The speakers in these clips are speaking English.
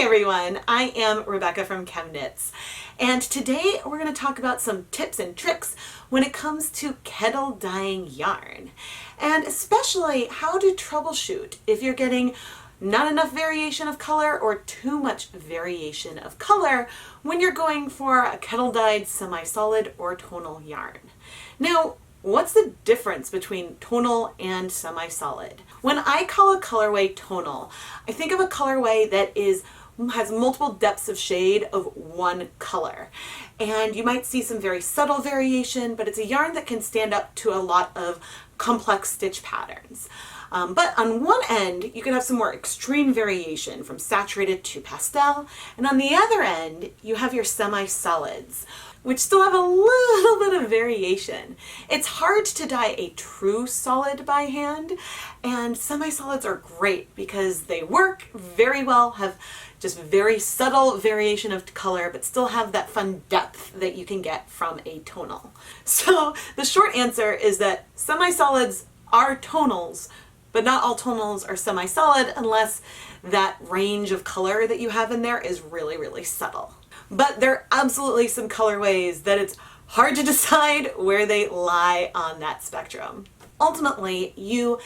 everyone, I am Rebecca from ChemKnits, and today we're going to talk about some tips and tricks when it comes to kettle dyeing yarn, and especially how to troubleshoot if you're getting not enough variation of color or too much variation of color when you're going for a kettle dyed semi-solid or tonal yarn. Now, what's the difference between tonal and semi-solid? When I call a colorway tonal, I think of a colorway that has multiple depths of shade of one color. And you might see some very subtle variation, but it's a yarn that can stand up to a lot of complex stitch patterns. But on one end, you can have some more extreme variation from saturated to pastel. And on the other end, you have your semi-solids, which still have a little bit of variation. It's hard to dye a true solid by hand, and semi-solids are great because they work very well, have just very subtle variation of color, but still have that fun depth that you can get from a tonal. So the short answer is that semi-solids are tonals, but not all tonals are semi-solid unless that range of color that you have in there is really, really subtle. But there are absolutely some colorways that it's hard to decide where they lie on that spectrum. Ultimately, you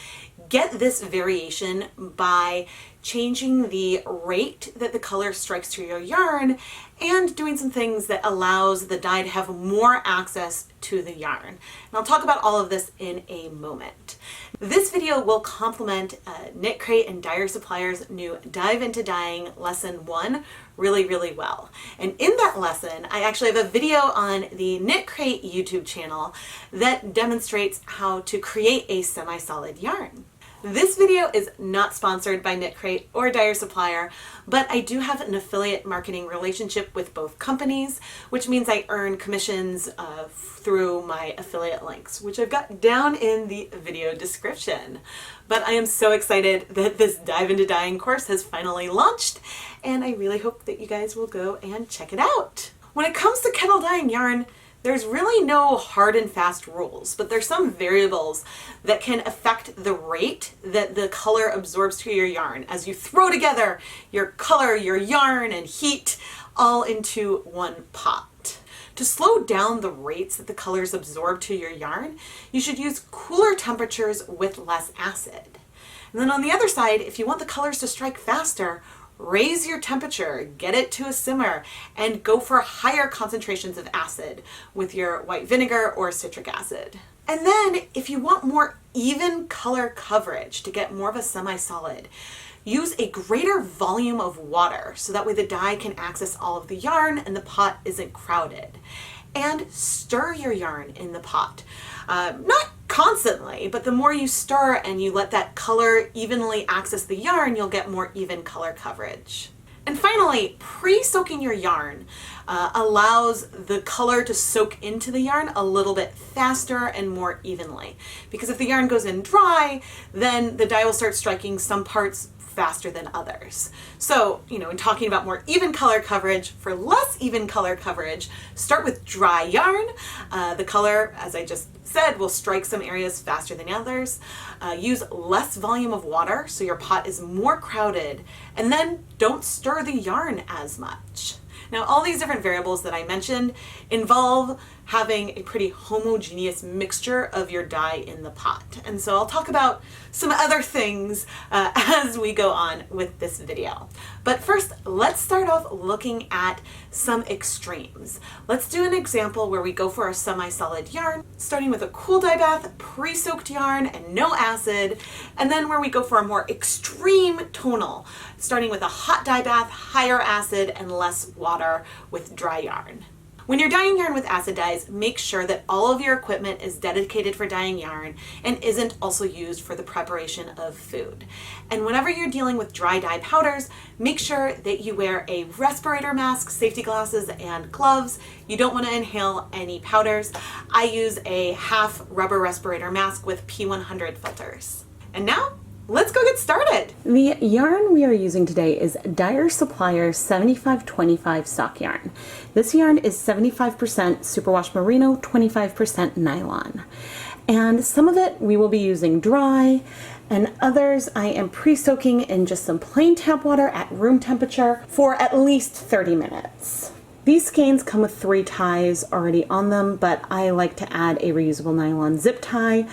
get this variation by changing the rate that the color strikes through your yarn and doing some things that allows the dye to have more access to the yarn. And I'll talk about all of this in a moment. This video will complement Knit Crate and Dyer Supplier's new Dive into Dyeing Lesson 1 really, really well. And in that lesson, I actually have a video on the Knit Crate YouTube channel that demonstrates how to create a semi-solid yarn. This video is not sponsored by Knit Crate or Dyer Supplier, but I do have an affiliate marketing relationship with both companies, which means I earn commissions through my affiliate links, which I've got down in the video description. But I am so excited that this Dive into Dyeing course has finally launched, and I really hope that you guys will go and check it out. When it comes to kettle dyeing yarn, there's really no hard and fast rules, but there's some variables that can affect the rate that the color absorbs to your yarn as you throw together your color, your yarn, and heat all into one pot. To slow down the rates that the colors absorb to your yarn, you should use cooler temperatures with less acid. And then on the other side, if you want the colors to strike faster, raise your temperature, get it to a simmer, and go for higher concentrations of acid with your white vinegar or citric acid. And then if you want more even color coverage to get more of a semi-solid, use a greater volume of water so that way the dye can access all of the yarn and the pot isn't crowded. And stir your yarn in the pot. Not constantly, but the more you stir and you let that color evenly access the yarn, you'll get more even color coverage. And finally, pre-soaking your yarn allows the color to soak into the yarn a little bit faster and more evenly. Because if the yarn goes in dry, then the dye will start striking some parts faster than others. So, in talking about more even color coverage, for less even color coverage, start with dry yarn. The color, as I just said, will strike some areas faster than others. Use less volume of water so your pot is more crowded, and then don't stir the yarn as much. Now, all these different variables that I mentioned involve having a pretty homogeneous mixture of your dye in the pot. And so I'll talk about some other things as we go on with this video. But first, let's start off looking at some extremes. Let's do an example where we go for a semi-solid yarn, starting with a cool dye bath, pre-soaked yarn, and no acid, and then where we go for a more extreme tonal, starting with a hot dye bath, higher acid, and less water with dry yarn. When you're dyeing yarn with acid dyes, make sure that all of your equipment is dedicated for dyeing yarn and isn't also used for the preparation of food. And whenever you're dealing with dry dye powders, make sure that you wear a respirator mask, safety glasses, and gloves. You don't want to inhale any powders. I use a half rubber respirator mask with P100 filters. And now, let's go get started. The yarn we are using today is Dyer Supplier's 7525 sock yarn. This yarn is 75% superwash merino, 25% nylon. And some of it we will be using dry, and others I am pre-soaking in just some plain tap water at room temperature for at least 30 minutes. These skeins come with 3 ties already on them, but I like to add a reusable nylon zip tie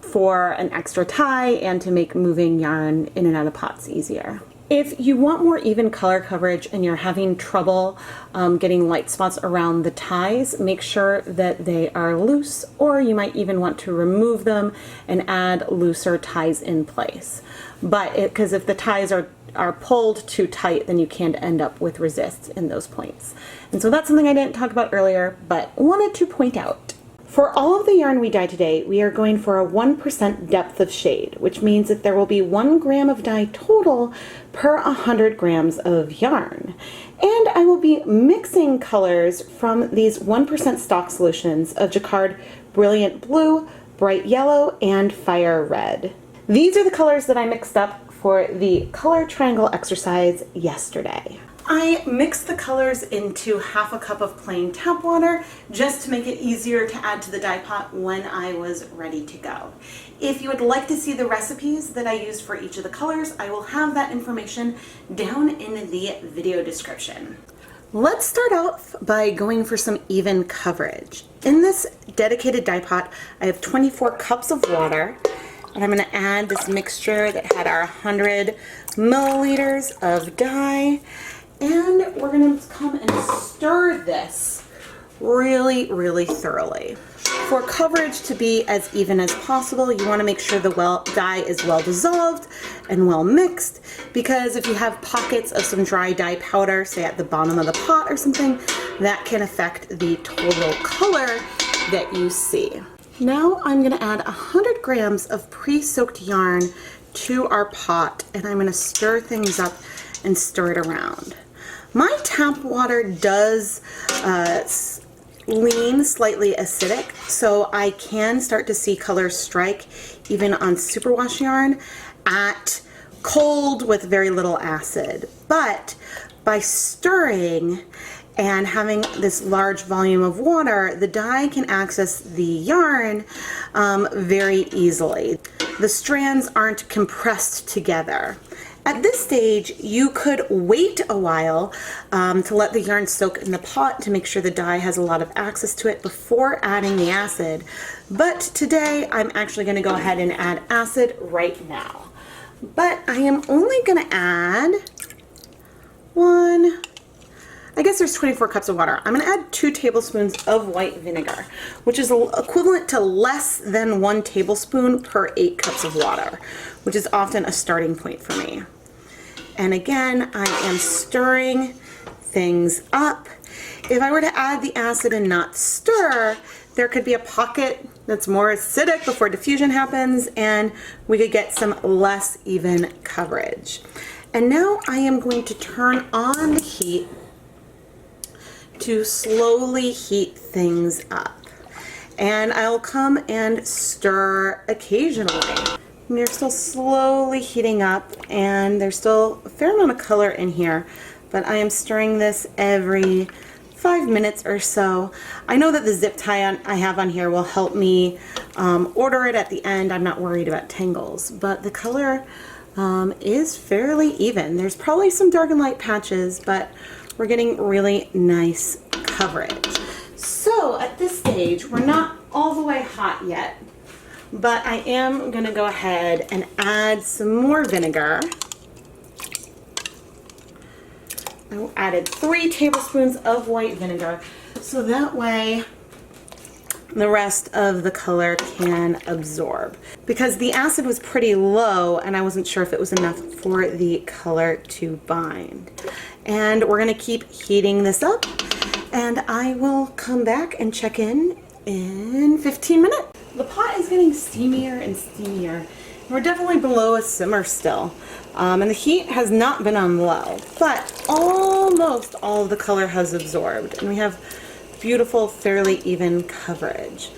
for an extra tie and to make moving yarn in and out of pots easier. If you want more even color coverage and you're having trouble getting light spots around the ties, make sure that they are loose, or you might even want to remove them and add looser ties in place. But because if the ties are pulled too tight, then you can end up with resist in those points. And so that's something I didn't talk about earlier, but wanted to point out. For all of the yarn we dye today, we are going for a 1% depth of shade, which means that there will be 1 gram of dye total per 100 grams of yarn. And I will be mixing colors from these 1% stock solutions of Jacquard Brilliant Blue, Bright Yellow, and Fire Red. These are the colors that I mixed up for the color triangle exercise yesterday. I mixed the colors into half a cup of plain tap water just to make it easier to add to the dye pot when I was ready to go. If you would like to see the recipes that I used for each of the colors, I will have that information down in the video description. Let's start off by going for some even coverage. In this dedicated dye pot, I have 24 cups of water, and I'm going to add this mixture that had our 100 milliliters of dye. And we're going to come and stir this really, really thoroughly. For coverage to be as even as possible, you want to make sure the dye is well dissolved and well mixed, because if you have pockets of some dry dye powder, say at the bottom of the pot or something, that can affect the total color that you see. Now I'm going to add 100 grams of pre-soaked yarn to our pot, and I'm going to stir things up and stir it around. My tap water does lean slightly acidic, so I can start to see colors strike even on superwash yarn at cold with very little acid. But by stirring and having this large volume of water, the dye can access the yarn very easily. The strands aren't compressed together. At this stage, you could wait a while to let the yarn soak in the pot to make sure the dye has a lot of access to it before adding the acid. But today, I'm actually going to go ahead and add acid right now. But I am only going to add I guess there's 24 cups of water. I'm going to add 2 tablespoons of white vinegar, which is equivalent to less than 1 tablespoon per 8 cups of water, which is often a starting point for me. And again, I am stirring things up. If I were to add the acid and not stir, there could be a pocket that's more acidic before diffusion happens, and we could get some less even coverage. And now I am going to turn on the heat to slowly heat things up. And I'll come and stir occasionally. And they're still slowly heating up, and there's still a fair amount of color in here, but I am stirring this every 5 minutes or so. I know that the zip tie I have on here will help me order it at the end. I'm not worried about tangles, but the color is fairly even. There's probably some dark and light patches, but we're getting really nice coverage. So at this stage, we're not all the way hot yet, but I am going to go ahead and add some more vinegar. I added 3 tablespoons of white vinegar, so that way the rest of the color can absorb. Because the acid was pretty low and I wasn't sure if it was enough for the color to bind. And we're going to keep heating this up, and I will come back and check in 15 minutes. The pot is getting steamier and steamier. We're definitely below a simmer still. And the heat has not been on low, but almost all of the color has absorbed, and we have beautiful, fairly even coverage.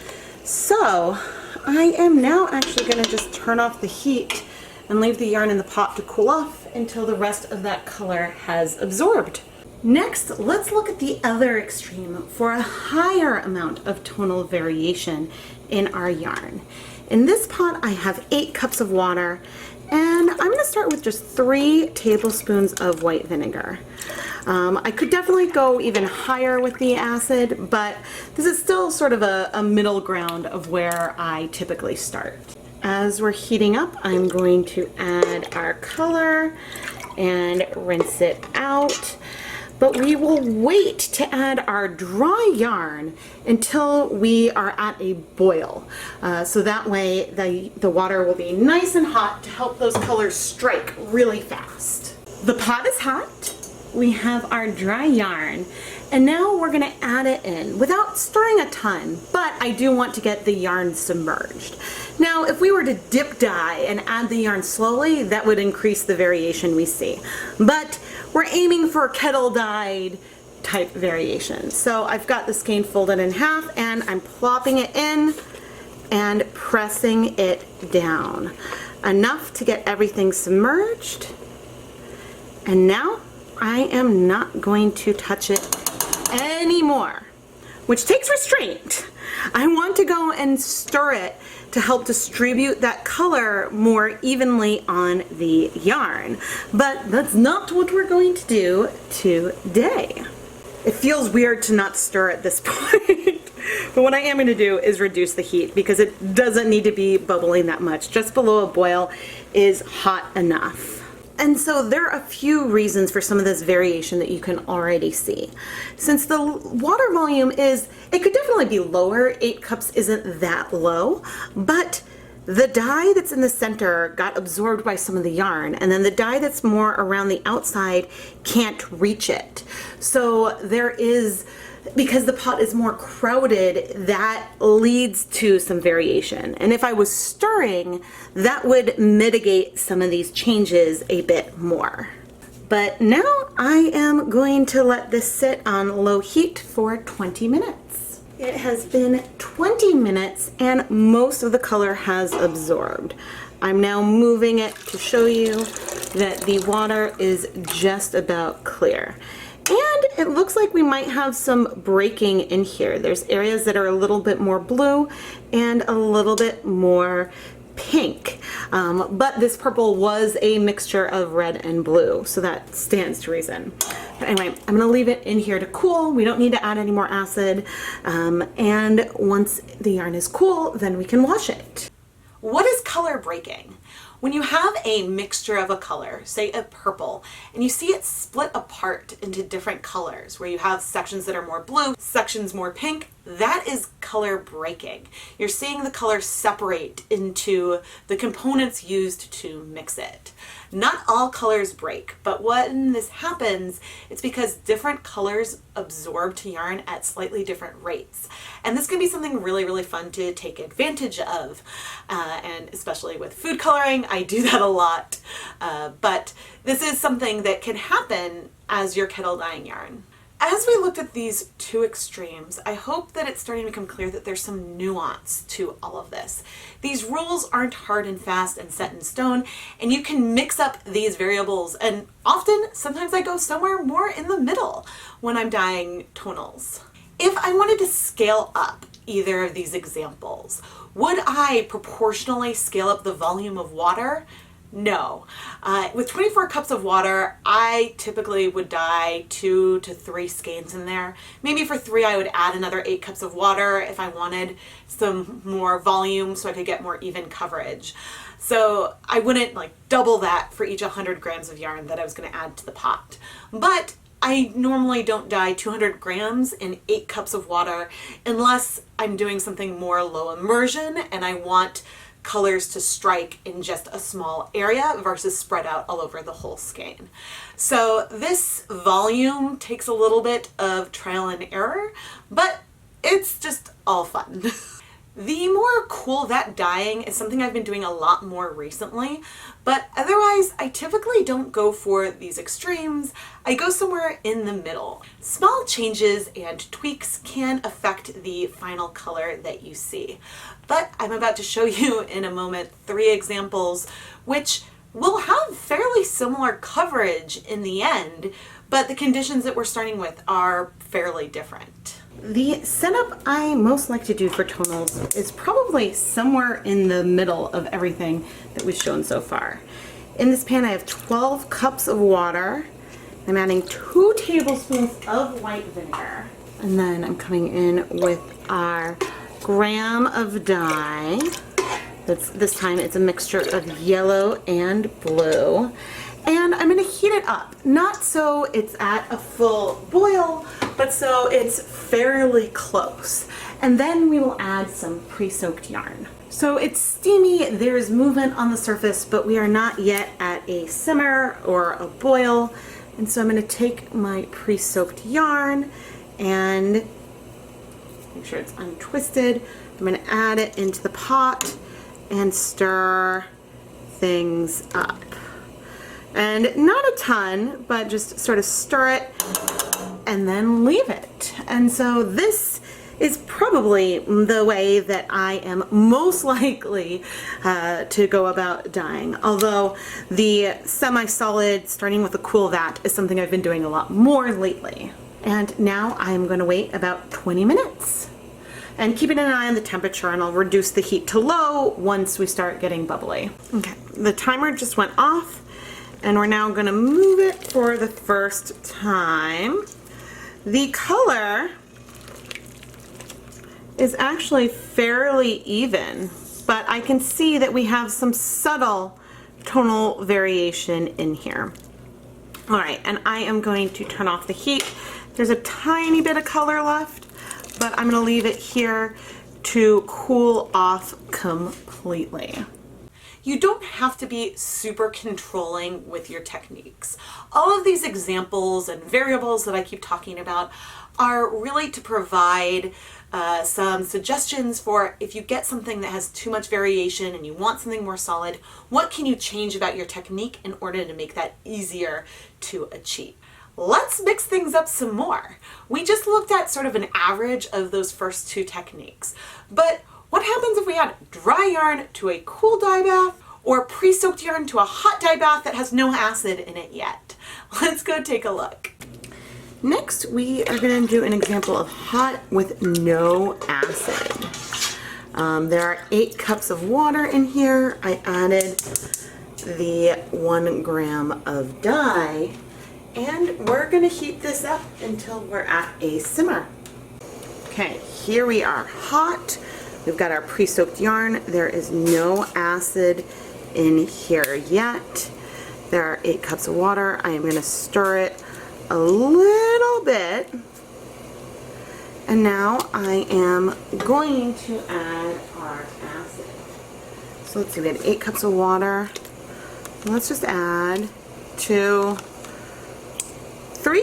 So I am now actually going to just turn off the heat and leave the yarn in the pot to cool off until the rest of that color has absorbed. Next, let's look at the other extreme for a higher amount of tonal variation in our yarn. In this pot, I have 8 cups of water, and I'm going to start with just 3 tablespoons of white vinegar. I could definitely go even higher with the acid, but this is still sort of a middle ground of where I typically start. As we're heating up, I'm going to add our color and rinse it out. But we will wait to add our dry yarn until we are at a boil. So that way the water will be nice and hot to help those colors strike really fast. The pot is hot. We have our dry yarn, and now we're gonna add it in without stirring a ton, but I do want to get the yarn submerged. Now, if we were to dip dye and add the yarn slowly, that would increase the variation we see. But we're aiming for kettle dyed type variation. So I've got the skein folded in half, and I'm plopping it in and pressing it down. Enough to get everything submerged. And now I am not going to touch it anymore, which takes restraint. I want to go and stir it to help distribute that color more evenly on the yarn. But that's not what we're going to do today. It feels weird to not stir at this point. But what I am going to do is reduce the heat because it doesn't need to be bubbling that much. Just below a boil is hot enough. And so there are a few reasons for some of this variation that you can already see. Since the water volume it could definitely be lower, 8 cups isn't that low, but the dye that's in the center got absorbed by some of the yarn, and then the dye that's more around the outside can't reach it. So there is, because the pot is more crowded, that leads to some variation. And if I was stirring, that would mitigate some of these changes a bit more. But now I am going to let this sit on low heat for 20 minutes. It has been 20 minutes and most of the color has absorbed. I'm now moving it to show you that the water is just about clear. And it looks like we might have some breaking in here. There's areas that are a little bit more blue and a little bit more pink. But this purple was a mixture of red and blue, so that stands to reason. But anyway, I'm gonna leave it in here to cool. We don't need to add any more acid. And once the yarn is cool, then we can wash it. What is color breaking? When you have a mixture of a color, say a purple, and you see it split apart into different colors, where you have sections that are more blue, sections more pink, that is color breaking. You're seeing the color separate into the components used to mix it. Not all colors break, but when this happens, it's because different colors absorb to yarn at slightly different rates. And this can be something really, really fun to take advantage of. And especially with food coloring, I do that a lot. But this is something that can happen as you're kettle dyeing yarn. As we looked at these two extremes, I hope that it's starting to become clear that there's some nuance to all of this. These rules aren't hard and fast and set in stone, and you can mix up these variables, and sometimes I go somewhere more in the middle when I'm dyeing tonals. If I wanted to scale up either of these examples, would I proportionally scale up the volume of water? No. With 24 cups of water, I typically would dye 2 to 3 skeins in there. Maybe for 3 I would add another 8 cups of water if I wanted some more volume so I could get more even coverage. So I wouldn't double that for each 100 grams of yarn that I was going to add to the pot. But I normally don't dye 200 grams in 8 cups of water unless I'm doing something more low immersion and I want colors to strike in just a small area versus spread out all over the whole skein. So this volume takes a little bit of trial and error, but it's just all fun. The more cool that dyeing is something I've been doing a lot more recently, but otherwise I typically don't go for these extremes. I go somewhere in the middle. Small changes and tweaks can affect the final color that you see. But I'm about to show you in a moment 3 examples which will have fairly similar coverage in the end, but the conditions that we're starting with are fairly different. The setup I most like to do for tonals is probably somewhere in the middle of everything that we've shown so far. In this pan I have 12 cups of water. I'm adding 2 tablespoons of white vinegar. And then I'm coming in with our gram of dye. This time it's a mixture of yellow and blue. And I'm gonna heat it up, not so it's at a full boil, but so it's fairly close. And then we will add some pre-soaked yarn. So it's steamy, there's movement on the surface, but we are not yet at a simmer or a boil. And so I'm gonna take my pre-soaked yarn and make sure it's untwisted. I'm gonna add it into the pot and stir things up. And not a ton, but just sort of stir it and then leave it. And so this is probably the way that I am most likely to go about dyeing. Although the semi-solid, starting with a cool vat, is something I've been doing a lot more lately. And now I'm going to wait about 20 minutes. And keeping an eye on the temperature, and I'll reduce the heat to low once we start getting bubbly. Okay, the timer just went off. And we're now going to move it for the first time. The color is actually fairly even, but I can see that we have some subtle tonal variation in here. All right, and I am going to turn off the heat. There's a tiny bit of color left, but I'm going to leave it here to cool off completely. You don't have to be super controlling with your techniques. All of these examples and variables that I keep talking about are really to provide some suggestions for if you get something that has too much variation and you want something more solid, what can you change about your technique in order to make that easier to achieve? Let's mix things up some more. We just looked at sort of an average of those first 2 techniques, but what happens if we add dry yarn to a cool dye bath or pre-soaked yarn to a hot dye bath that has no acid in it yet? Let's go take a look. Next, we are going to do an example of hot with no acid. There are 8 cups of water in here. I added the 1 gram of dye, and we're going to heat this up until we're at a simmer. Okay, here we are hot. We've got our pre-soaked yarn. There is no acid in here yet. There are 8 cups of water. I am going to stir it a little bit. And now I am going to add our acid. So let's see, we had 8 cups of water. Let's just add 3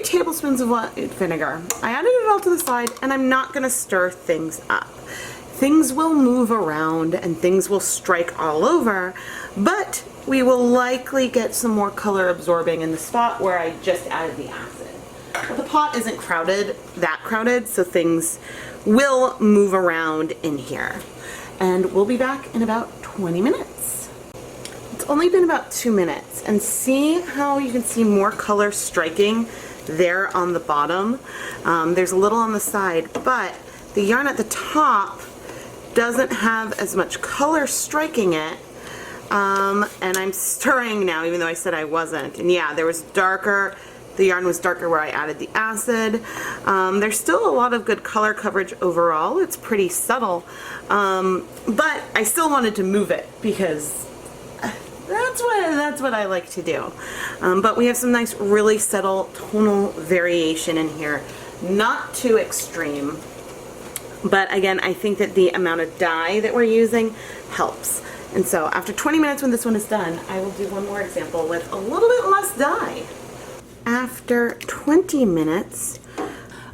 tablespoons of vinegar. I added it all to the side, and I'm not going to stir things up. Things will move around and things will strike all over, but we will likely get some more color absorbing in the spot where I just added the acid. But the pot isn't that crowded, so things will move around in here. And we'll be back in about 20 minutes. It's only been about 2 minutes, and see how you can see more color striking there on the bottom? There's a little on the side, but the yarn at the top doesn't have as much color striking it, and I'm stirring now even though I said I wasn't. And yeah, the yarn was darker where I added the acid. There's still a lot of good color coverage overall. It's pretty subtle, but I still wanted to move it because that's what I like to do. But we have some nice really subtle tonal variation in here, not too extreme. But again, I think that the amount of dye that we're using helps. And so after 20 minutes when this one is done, I will do one more example with a little bit less dye. After 20 minutes,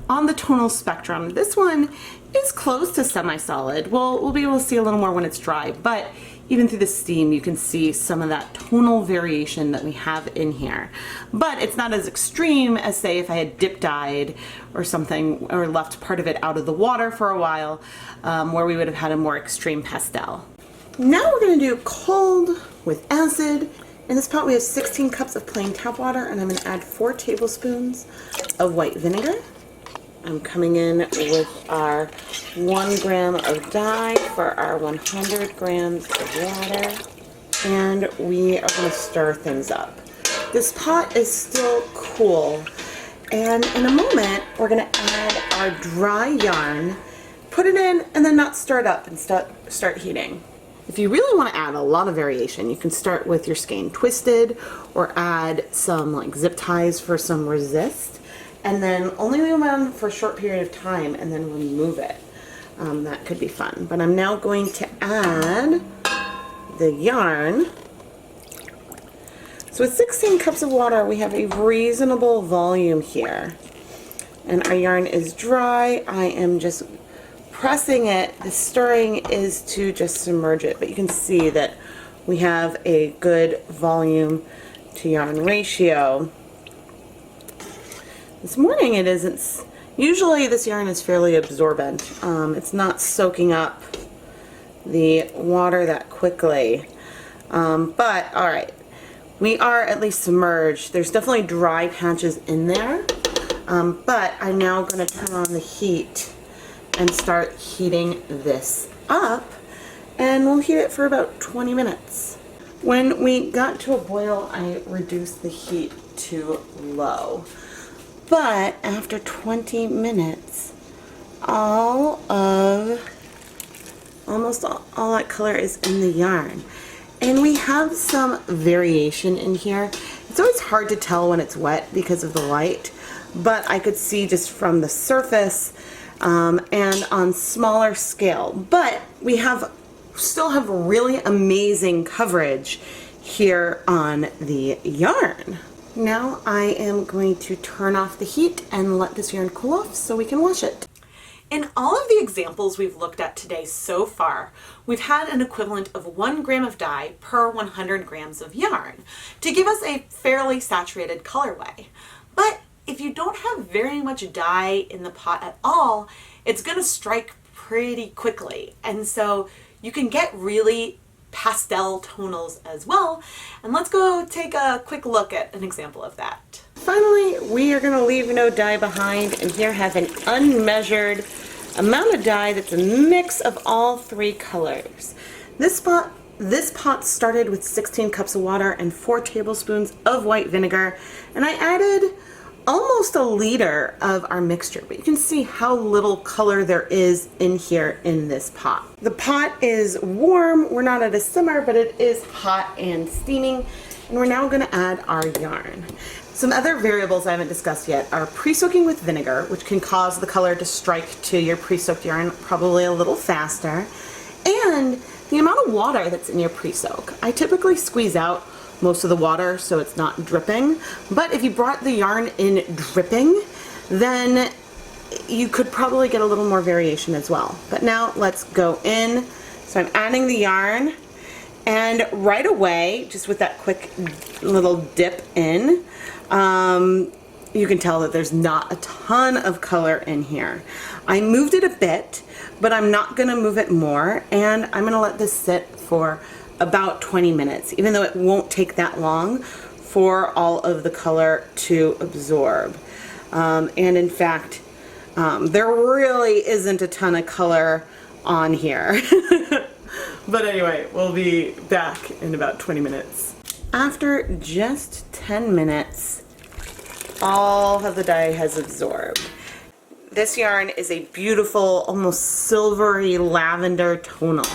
on the tonal spectrum, this one is close to semi-solid. We'll be able to see a little more when it's dry, but even through the steam you can see some of that tonal variation that we have in here. But it's not as extreme as, say, if I had dip dyed or something, or left part of it out of the water for a while, where we would have had a more extreme pastel. Now we're going to do cold with acid. In this pot we have 16 cups of plain tap water, and I'm going to add 4 tablespoons of white vinegar. I'm coming in with our 1 gram of dye for our 100 grams of water, and we are going to stir things up. This pot is still cool, and in a moment we're going to add our dry yarn, put it in, and then not stir it up and start heating. If you really want to add a lot of variation, you can start with your skein twisted or add some like zip ties for some resist, and then only leave them on for a short period of time and then remove it. That could be fun. But I'm now going to add the yarn. So with 16 cups of water, we have a reasonable volume here. And our yarn is dry. I am just pressing it. The stirring is to just submerge it, but you can see that we have a good volume to yarn ratio. This morning it isn't. Usually this yarn is fairly absorbent. It's not soaking up the water that quickly. But all right, we are at least submerged. There's definitely dry patches in there, but I'm now going to turn on the heat and start heating this up, and we'll heat it for about 20 minutes. When we got to a boil, I reduced the heat to low. But after 20 minutes, almost all that color is in the yarn. And we have some variation in here. It's always hard to tell when it's wet because of the light, but I could see just from the surface and on smaller scale. But we still have really amazing coverage here on the yarn. Now I am going to turn off the heat and let this yarn cool off so we can wash it. In all of the examples we've looked at today so far, we've had an equivalent of 1 gram of dye per 100 grams of yarn to give us a fairly saturated colorway. But if you don't have very much dye in the pot at all, it's going to strike pretty quickly. And so you can get really pastel tonals as well. And let's go take a quick look at an example of that. Finally, we are going to leave no dye behind, and here have an unmeasured amount of dye that's a mix of all 3 colors. This pot started with 16 cups of water and 4 tablespoons of white vinegar, and I added almost a liter of our mixture, but you can see how little color there is in here in this pot. The pot is warm. We're not at a simmer, but it is hot and steaming, and we're now going to add our yarn. Some other variables I haven't discussed yet are pre-soaking with vinegar, which can cause the color to strike to your pre-soaked yarn probably a little faster, and the amount of water that's in your pre-soak. I typically squeeze out most of the water so it's not dripping, but if you brought the yarn in dripping, then you could probably get a little more variation as well. But now let's go in. So I'm adding the yarn, and right away, just with that quick little dip in, you can tell that there's not a ton of color in here. I moved it a bit, but I'm not gonna move it more, and I'm gonna let this sit for about 20 minutes, even though it won't take that long for all of the color to absorb. And in fact, there really isn't a ton of color on here. But anyway, we'll be back in about 20 minutes. After just 10 minutes, all of the dye has absorbed. This yarn is a beautiful, almost silvery lavender tonal.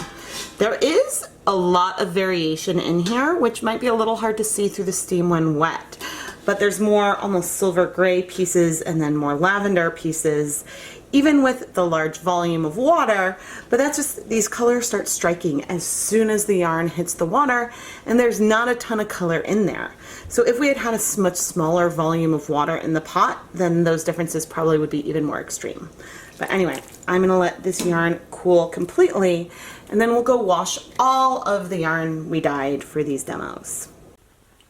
There is a lot of variation in here, which might be a little hard to see through the steam when wet, but there's more almost silver gray pieces and then more lavender pieces, even with the large volume of water. But that's just, these colors start striking as soon as the yarn hits the water, and there's not a ton of color in there. So if we had had a much smaller volume of water in the pot, then those differences probably would be even more extreme. But anyway, I'm gonna let this yarn cool completely, and then we'll go wash all of the yarn we dyed for these demos.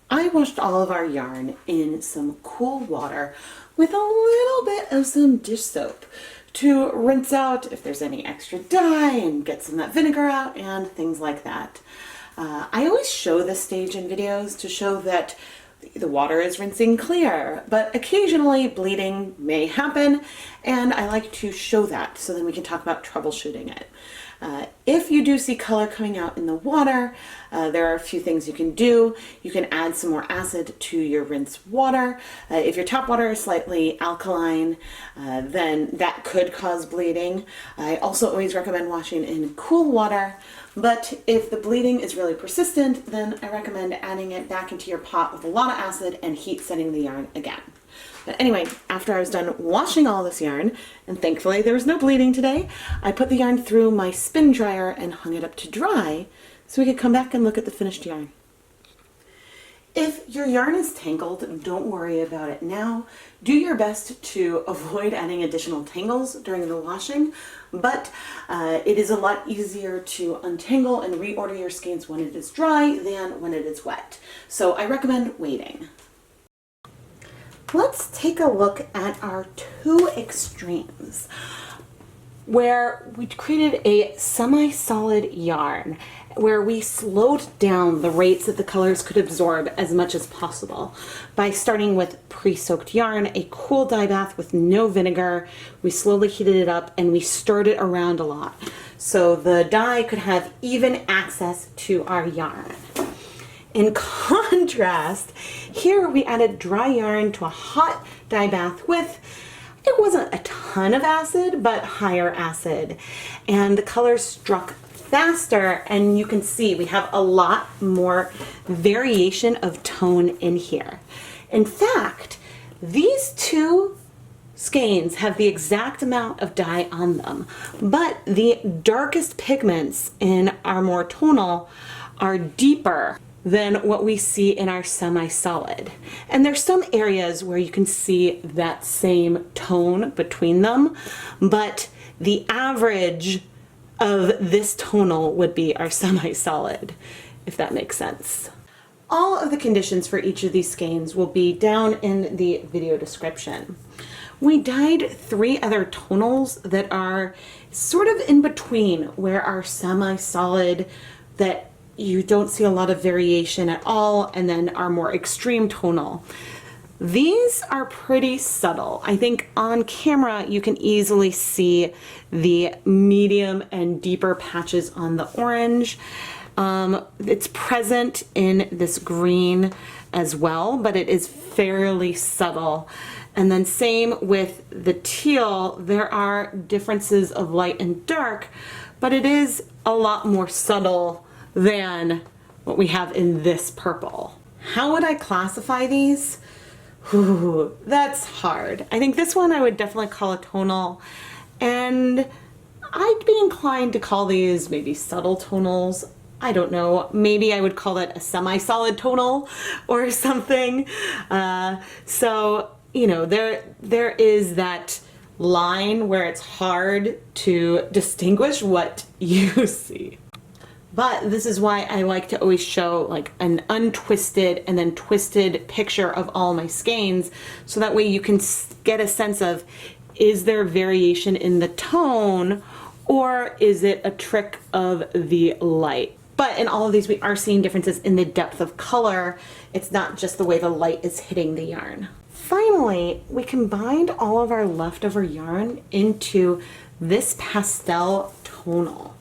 I washed all of our yarn in some cool water with a little bit of some dish soap to rinse out if there's any extra dye and get some of that vinegar out and things like that. I always show this stage in videos to show that The water is rinsing clear, but occasionally bleeding may happen, and I like to show that so then we can talk about troubleshooting it. If you do see color coming out in the water, there are a few things you can do. You can add some more acid to your rinse water. If your tap water is slightly alkaline, then that could cause bleeding. I also always recommend washing in cool water, but if the bleeding is really persistent, then I recommend adding it back into your pot with a lot of acid and heat setting the yarn again. But anyway, after I was done washing all this yarn, and thankfully there was no bleeding today, I put the yarn through my spin dryer and hung it up to dry so we could come back and look at the finished yarn. If your yarn is tangled, don't worry about it now. Do your best to avoid adding additional tangles during the washing, but it is a lot easier to untangle and reorder your skeins when it is dry than when it is wet. So I recommend waiting. Let's take a look at our two extremes where we created a semi-solid yarn where we slowed down the rates that the colors could absorb as much as possible by starting with pre-soaked yarn, a cool dye bath with no vinegar. We slowly heated it up and we stirred it around a lot so the dye could have even access to our yarn. In contrast, here we added dry yarn to a hot dye bath with, it wasn't a ton of acid, but higher acid. And the colors struck faster, and you can see we have a lot more variation of tone in here. In fact, these two skeins have the exact amount of dye on them, but the darkest pigments in our more tonal are deeper than what we see in our semi-solid. And there's some areas where you can see that same tone between them, but the average of this tonal would be our semi-solid, if that makes sense. All of the conditions for each of these skeins will be down in the video description. We dyed 3 other tonals that are sort of in between where our semi-solid that you don't see a lot of variation at all, and then our more extreme tonal. These are pretty subtle. I think on camera you can easily see the medium and deeper patches on the orange. It's present in this green as well, but it is fairly subtle. And then same with the teal, there are differences of light and dark, but it is a lot more subtle than what we have in this purple. How would I classify these? Ooh, that's hard. I think this one I would definitely call a tonal, and I'd be inclined to call these maybe subtle tonals. I don't know, maybe I would call it a semi-solid tonal or something. So, you know, there is that line where it's hard to distinguish what you see. But this is why I like to always show like an untwisted and then twisted picture of all my skeins, so that way you can get a sense of, is there variation in the tone or is it a trick of the light? But in all of these we are seeing differences in the depth of color. It's not just the way the light is hitting the yarn. Finally, we combined all of our leftover yarn into this pastel tonal.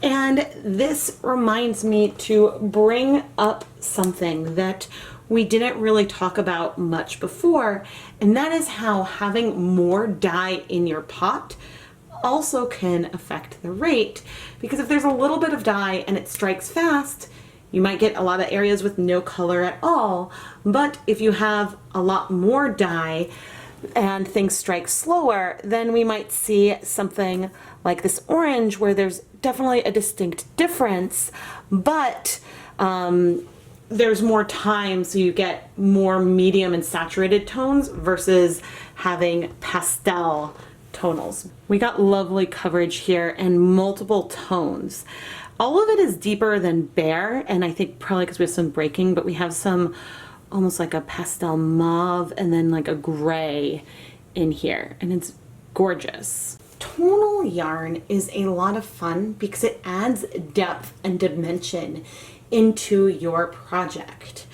And this reminds me to bring up something that we didn't really talk about much before, and that is how having more dye in your pot also can affect the rate. Because if there's a little bit of dye and it strikes fast, you might get a lot of areas with no color at all. But if you have a lot more dye and things strike slower, then we might see something like this orange where there's definitely a distinct difference, but there's more time, so you get more medium and saturated tones versus having pastel tonals. We got lovely coverage here and multiple tones. All of it is deeper than bare, and I think probably because we have some breaking, but we have some almost like a pastel mauve and then like a gray in here, and it's gorgeous. Tonal yarn is a lot of fun because it adds depth and dimension into your project.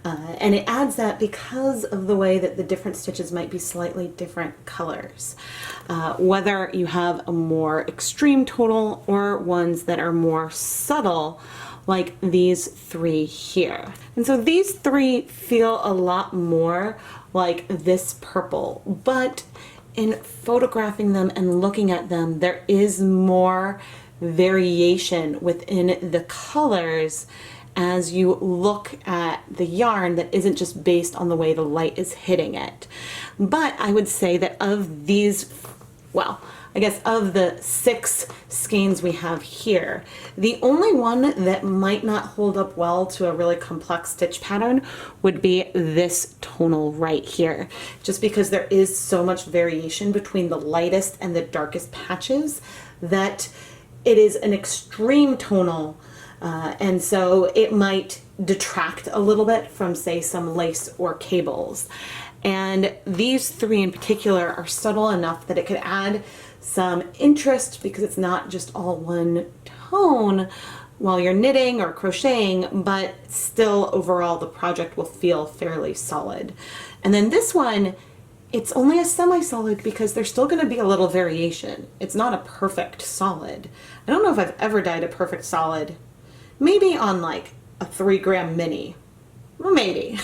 And it adds that because of the way that the different stitches might be slightly different colors. Whether you have a more extreme tonal or ones that are more subtle, like these three here. And so these three feel a lot more like this purple, but in photographing them and looking at them, there is more variation within the colors as you look at the yarn that isn't just based on the way the light is hitting it. But I would say that of these, well, I guess of the 6 skeins we have here, the only one that might not hold up well to a really complex stitch pattern would be this tonal right here, just because there is so much variation between the lightest and the darkest patches that it is an extreme tonal, and so it might detract a little bit from, say, some lace or cables. And these 3 in particular are subtle enough that it could add some interest because it's not just all one tone while you're knitting or crocheting, but still overall the project will feel fairly solid. And then this one, it's only a semi-solid because there's still going to be a little variation. It's not a perfect solid. I don't know if I've ever dyed a perfect solid. Maybe on like a 3-gram mini. Well, maybe.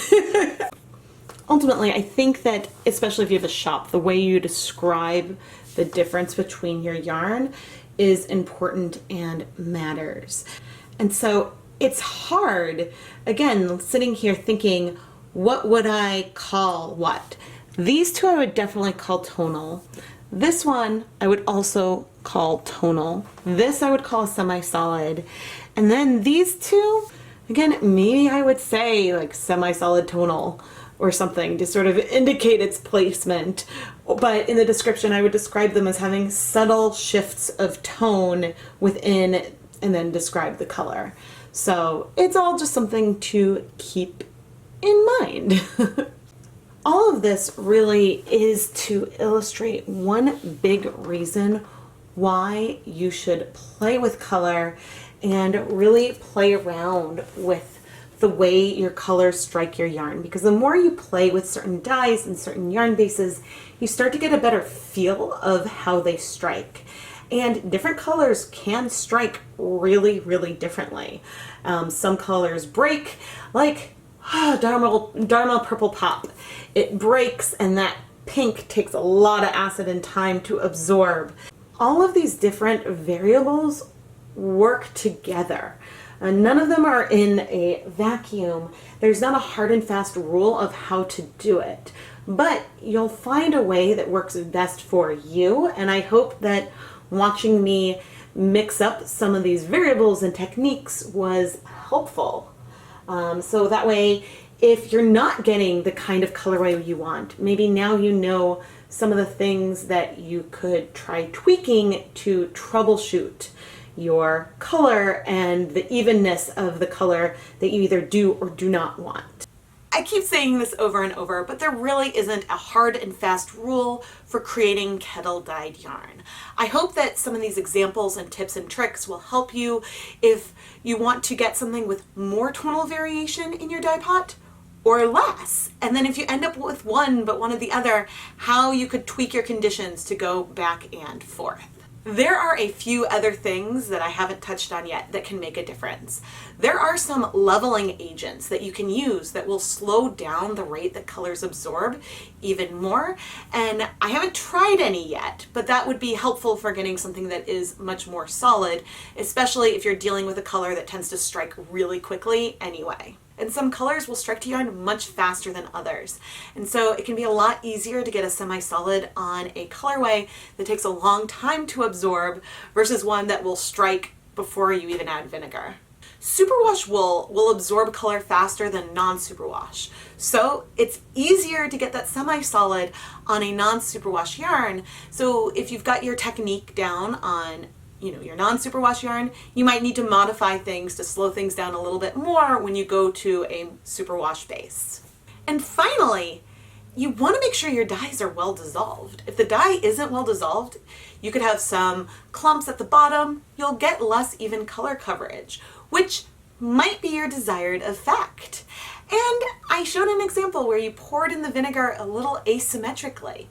Ultimately, I think that, especially if you have a shop, the way you describe the difference between your yarn is important and matters. And so it's hard, again, sitting here thinking, what would I call what? These 2 I would definitely call tonal. This one I would also call tonal. This I would call semi-solid. And then these 2, again, maybe I would say like semi-solid tonal or something to sort of indicate its placement. But in the description, I would describe them as having subtle shifts of tone within and then describe the color. So it's all just something to keep in mind. All of this really is to illustrate one big reason why you should play with color and really play around with the way your colors strike your yarn, because the more you play with certain dyes and certain yarn bases, you start to get a better feel of how they strike. And different colors can strike really, really differently. Some colors break, like Tonal Purple Pop. It breaks and that pink takes a lot of acid and time to absorb. All of these different variables work together. None of them are in a vacuum. There's not a hard and fast rule of how to do it, but you'll find a way that works best for you. And I hope that watching me mix up some of these variables and techniques was helpful. So that way, if you're not getting the kind of colorway you want, maybe now you know some of the things that you could try tweaking to troubleshoot your color and the evenness of the color that you either do or do not want. I keep saying this over and over, but there really isn't a hard and fast rule for creating kettle dyed yarn. I hope that some of these examples and tips and tricks will help you if you want to get something with more tonal variation in your dye pot or less. And then if you end up with one but one of the other, how you could tweak your conditions to go back and forth. There are a few other things that I haven't touched on yet that can make a difference. There are some leveling agents that you can use that will slow down the rate that colors absorb even more. And I haven't tried any yet, but that would be helpful for getting something that is much more solid, especially if you're dealing with a color that tends to strike really quickly anyway. And some colors will strike to yarn much faster than others. And so it can be a lot easier to get a semi-solid on a colorway that takes a long time to absorb versus one that will strike before you even add vinegar. Superwash wool will absorb color faster than non-superwash. So it's easier to get that semi-solid on a non-superwash yarn. So if you've got your technique down on your non-superwash yarn, you might need to modify things to slow things down a little bit more when you go to a superwash base. And finally, you want to make sure your dyes are well dissolved. If the dye isn't well dissolved, you could have some clumps at the bottom. You'll get less even color coverage, which might be your desired effect. And I showed an example where you poured in the vinegar a little asymmetrically.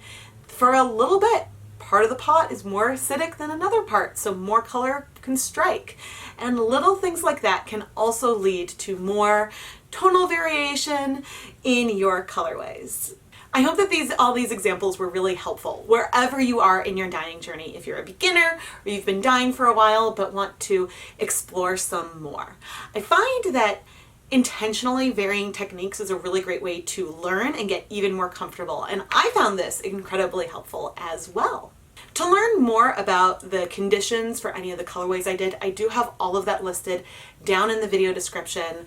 For a little bit, part of the pot is more acidic than another part, so more color can strike. And little things like that can also lead to more tonal variation in your colorways. I hope that all these examples were really helpful wherever you are in your dyeing journey. If you're a beginner or you've been dyeing for a while but want to explore some more. I find that intentionally varying techniques is a really great way to learn and get even more comfortable, and I found this incredibly helpful as well. To learn more about the conditions for any of the colorways I did, I do have all of that listed down in the video description,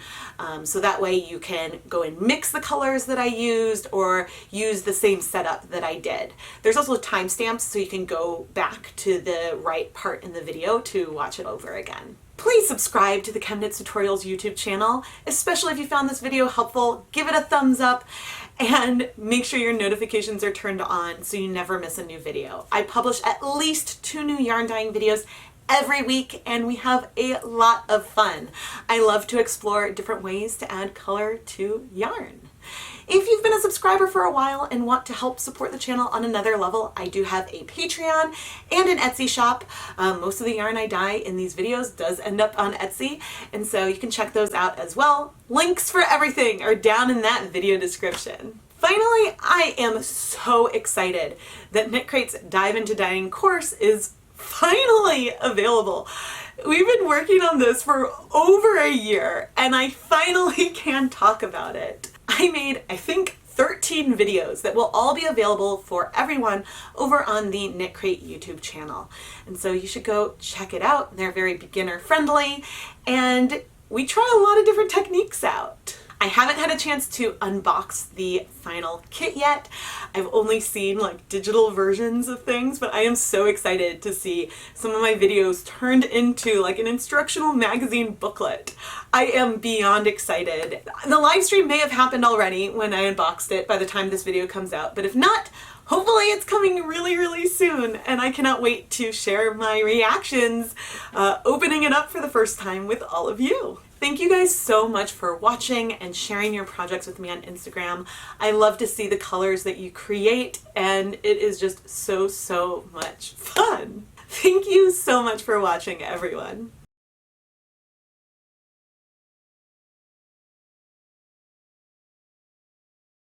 so that way you can go and mix the colors that I used or use the same setup that I did. There's also timestamps so you can go back to the right part in the video to watch it over again. Please subscribe to the ChemKnits Tutorials YouTube channel, especially if you found this video helpful. Give it a thumbs up and make sure your notifications are turned on so you never miss a new video. I publish at least 2 new yarn dyeing videos every week and we have a lot of fun. I love to explore different ways to add color to yarn. If you've been a subscriber for a while and want to help support the channel on another level, I do have a Patreon and an Etsy shop. Most of the yarn I dye in these videos does end up on Etsy, and so you can check those out as well. Links for everything are down in that video description. Finally, I am so excited that Knit Crate's Dive into Dyeing course is finally available. We've been working on this for over a year and I finally can talk about it. I made, I think, 13 videos that will all be available for everyone over on the Knit Crate YouTube channel. And so you should go check it out. They're very beginner friendly and we try a lot of different techniques out. I haven't had a chance to unbox the final kit yet. I've only seen like digital versions of things, but I am so excited to see some of my videos turned into like an instructional magazine booklet. I am beyond excited. The live stream may have happened already when I unboxed it by the time this video comes out, but if not, hopefully it's coming really, really soon, and I cannot wait to share my reactions opening it up for the first time with all of you. Thank you guys so much for watching and sharing your projects with me on Instagram. I love to see the colors that you create, and it is just so much fun. Thank you so much for watching, everyone.